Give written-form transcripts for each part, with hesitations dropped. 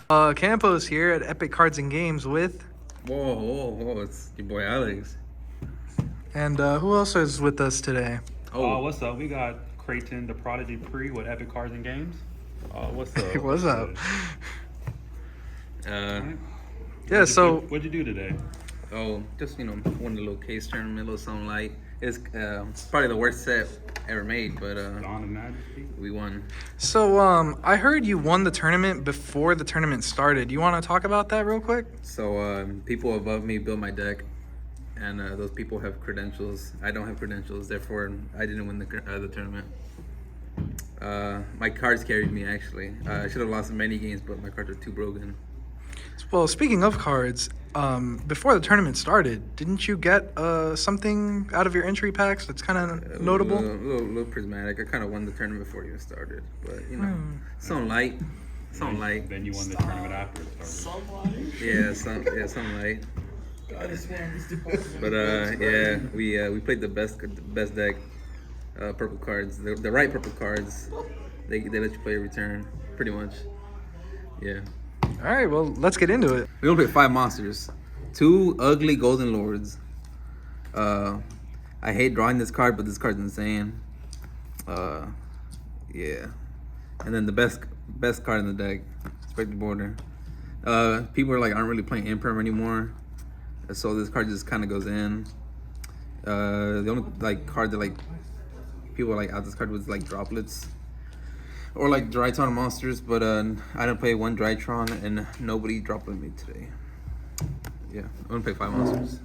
Campos here at Epic Cards and Games with... Whoa, it's your boy Alex. And who else is with us today? What's up? We got Creighton, the Prodigy Pre with Epic Cards and Games. What's up? What's up? Yeah, so... What'd you do today? Just, won a little case tournament, a little something light. It's probably the worst set ever made, but Dawn of Majesty? we won. So, I heard you won the tournament before the tournament started. You want to talk about that real quick? So, people above me built my deck, and those people have credentials. I don't have credentials, therefore I didn't win the tournament. My cards carried me, actually. I should have lost many games, but my cards are too broken. Well, speaking of cards, before the tournament started, didn't you get something out of your entry packs that's kind of notable? A little prismatic. I kind of won the tournament before it even started, but something light. Something light. Then you won the tournament after it started. Yeah, something light. But yeah, we played the best deck. Purple cards, the right purple cards. They let you play every turn, pretty much. Yeah. All right, well, let's get into it. We only played 5 monsters, 2 ugly golden lords. I hate drawing this card, but this card's insane. Yeah. And then the best card in the deck, Spectral Border. People are aren't really playing Imperm anymore, so this card just kind of goes in. The only card that people are out this card was droplets. Or Drytron monsters, but I didn't play 1 Drytron and nobody droplet me today. Yeah, I'm gonna play 5 monsters.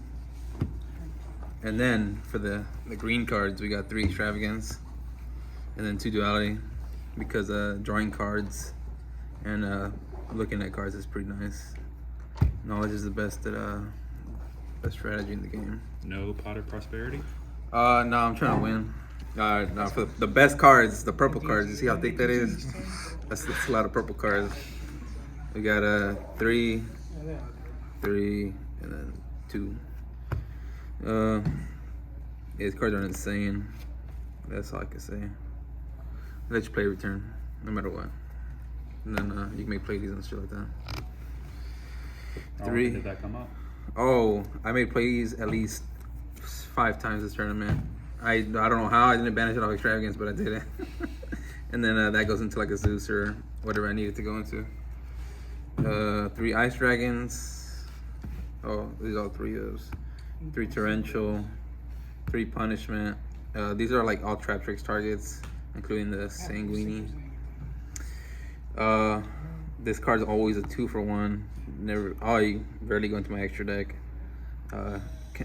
And then for the green cards, we got 3 Extravagance and then 2 Duality, because drawing cards and looking at cards is pretty nice. Knowledge is the best strategy in the game. No Potter Prosperity? No, I'm trying to win. No, for the best cards, the purple cards. You see how thick that is? That's a lot of purple cards. We got 3, and then 2. Yeah, these cards are insane. That's all I can say. Let you play return, no matter what. And then you can make plays and shit like that. 3. Did that come up? Oh, I made plays at least 5 times this tournament. I don't know how I didn't banish it off Extravagance, but I did it. And then that goes into a Zeus or whatever I needed to go into. 3 Ice Dragons. Oh, these are all 3 of those. 3 Torrential. 3 Punishment. These are all Trap Tricks targets, including the Sanguini. This card's always a 2 for 1. I barely go into my extra deck.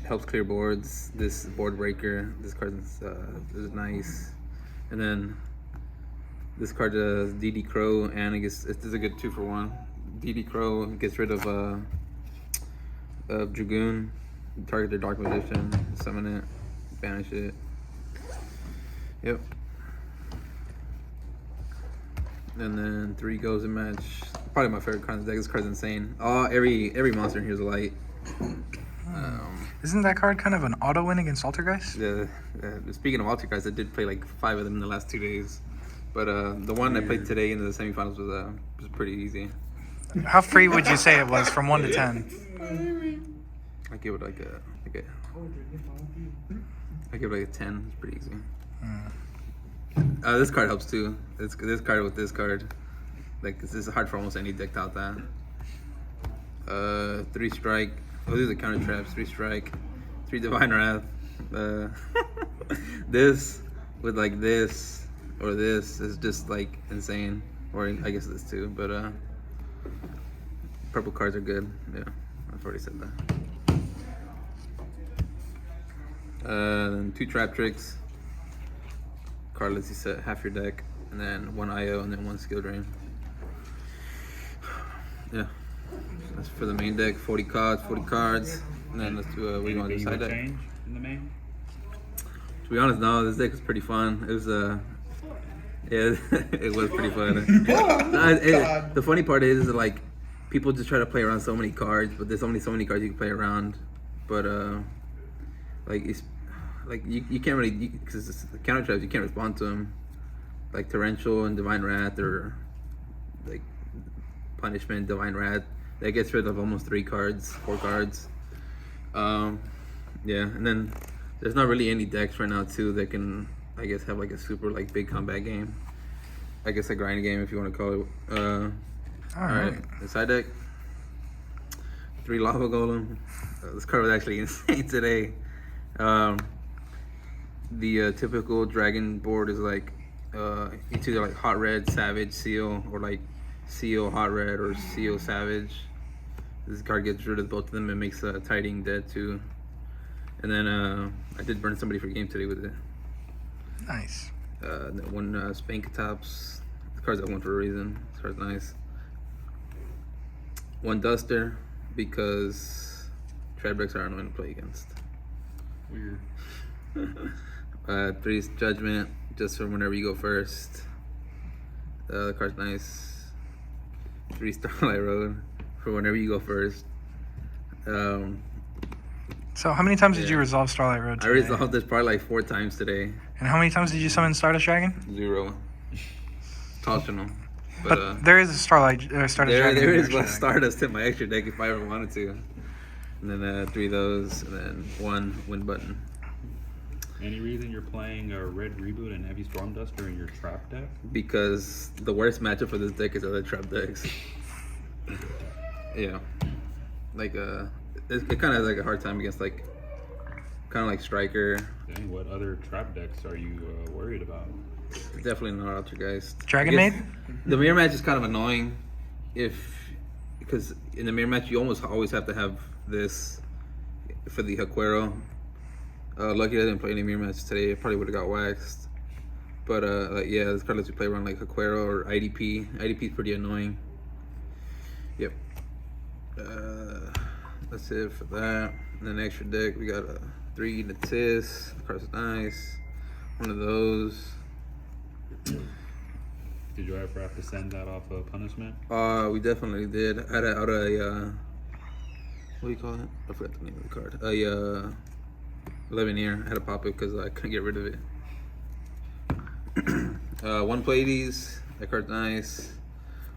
Helps clear boards. This board breaker. This card is nice. And then this card does DD Crow, and it's a good 2 for 1. DD Crow gets rid of Dragoon. Target their Dark Magician. Summon it. Banish it. Yep. And then 3 goes in match. Probably my favorite card in the deck. This card's insane. Every monster in here is a light. Isn't that card kind of an auto win against Altergeist? Yeah. Speaking of Altergeist, I did play 5 of them in the last 2 days. But the one I played today in the semifinals was pretty easy. How free would you say it was from 1 to 10? I give it a 10. It's pretty easy. This card helps too. This card with this card, this is hard for almost any deck out that. 3 strike. Oh, these are counter traps. 3 strike. 3 Divine Wrath. This with this or this is just insane. Or I guess this too. But purple cards are good. Yeah, I've already said that. Then 2 Trap Tricks. Card lets you set half your deck, and then 1 IO, and then 1 Skill Drain. Yeah, that's for the main deck. 40 cards, and then let's do what do you want to do side deck? Change in the main? To be honest, no. This deck was pretty fun. It was yeah, it was pretty fun. The funny part is that people just try to play around so many cards, but there's only so many cards you can play around. But it's you can't really, because it's the counter traps, you can't respond to them. Torrential and Divine Wrath, or Punishment, Divine Wrath. That gets rid of almost 4 cards. Yeah, and then there's not really any decks right now too that can, I guess, have like a super like big combat game. I guess a grind game if you want to call it. All right. The side deck. 3 Lava Golem. This card was actually insane today. The typical dragon board is like it's either like hot red, savage, seal, or like seal, hot red, or seal, savage. This card gets rid of both of them and makes Tiding dead too. And then I did burn somebody for game today with it. Nice. One Spankatops. This card's at 1 for a reason. This card's nice. 1 Duster because Treadbricks are annoying to play against. Weird. 3 Judgment just for whenever you go first. The card's nice. 3 Starlight Road for whenever you go first. So how many times did you resolve Starlight Road today? I resolved this probably like 4 times today. And how many times did you summon Stardust Dragon? 0. Optional. But there is a Stardust Dragon. There is a Stardust in my extra deck if I ever wanted to. And then 3 of those, and then 1 win button. Any reason you're playing a Red Reboot and Heavy Storm Duster in your trap deck? Because the worst matchup for this deck is other trap decks. Yeah. Like, it kind of has like a hard time against like, kind of like Striker. Dang, what other trap decks are you worried about? Definitely not Altergeist. Dragon Maid? The mirror match is kind of annoying because in the mirror match you almost always have to have this for the Haquero. Lucky I didn't play any mirror matches today. I probably would have got waxed. But yeah, this card lets you play around like Haquero or IDP. IDP is pretty annoying. Yep. That's it for that. And then extra deck, we got a 3 Natis. The card's nice. 1 of those. Did you ever have to send that off a punishment? We definitely did. I had out a what do you call it? I forgot the name of the card. 11 year. I had to pop it because I couldn't get rid of it. 1 Pleiades. That card's nice.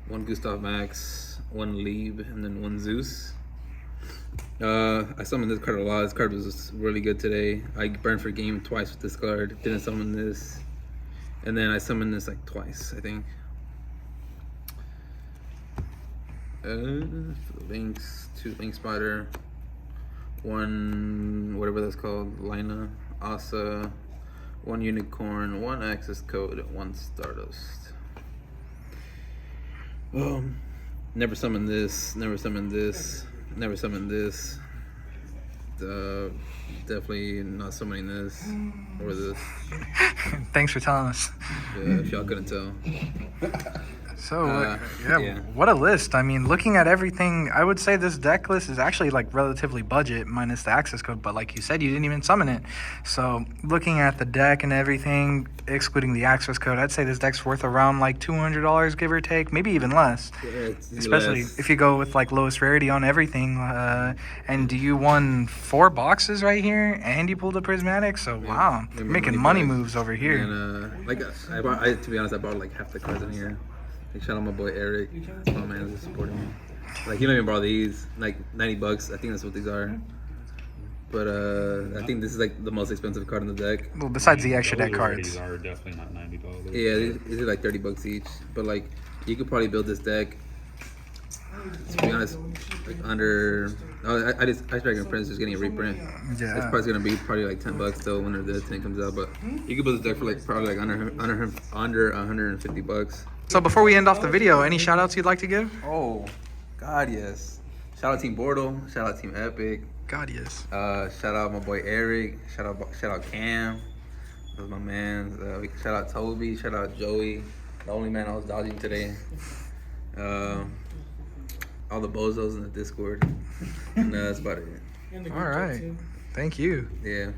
1 Gustav Max. 1 Lieb, and then 1 Zeus. I summoned this card a lot. This card was really good today. I burned for game twice with this card. Didn't summon this. And then I summoned this like twice, I think. For the links, 2 Link Spider, 1 whatever that's called, Lina, Asa, 1 Unicorn, 1 Access Code, 1 Stardust. Never summoned this, never summoned this, never summoned this. Definitely not summoning this or this. Thanks for telling us. Yeah, if y'all couldn't tell. So, yeah, what a list. I mean, looking at everything, I would say this deck list is actually like relatively budget minus the access code, but like you said, you didn't even summon it. So, looking at the deck and everything, excluding the access code, I'd say this deck's worth around like $200, give or take, maybe even less. Yeah, especially less. if you go with like lowest rarity on everything. And you won 4 boxes right here, and you pulled a prismatic. So, wow, you're making money moves over here. And like, to be honest, I bought like half the cards in here. Like, shout out my boy Eric. Oh man, he's supporting me. Like, he don't even borrow these. Like $90. I think that's what these are. But I think this is like the most expensive card in the deck. Well, besides the extra deck Those cards. are definitely not $90. Yeah, these are like $30 each. But like, you could probably build this deck. To be honest, like under. Ice Dragon Prince is getting a reprint. Yeah. It's probably gonna be probably like $10 though when the 10 comes out. But you could build this deck for like probably like under $150. So before we end off the video, any shout outs you'd like to give? Oh, God, yes. Shout out Team Bortle. Shout out Team EPIK. God, yes. Shout out my boy Eric. Shout out Cam. Those my man. Shout out Toby. Shout out Joey. The only man I was dodging today. All the bozos in the Discord. And that's about it. All right. Thank you. Yeah.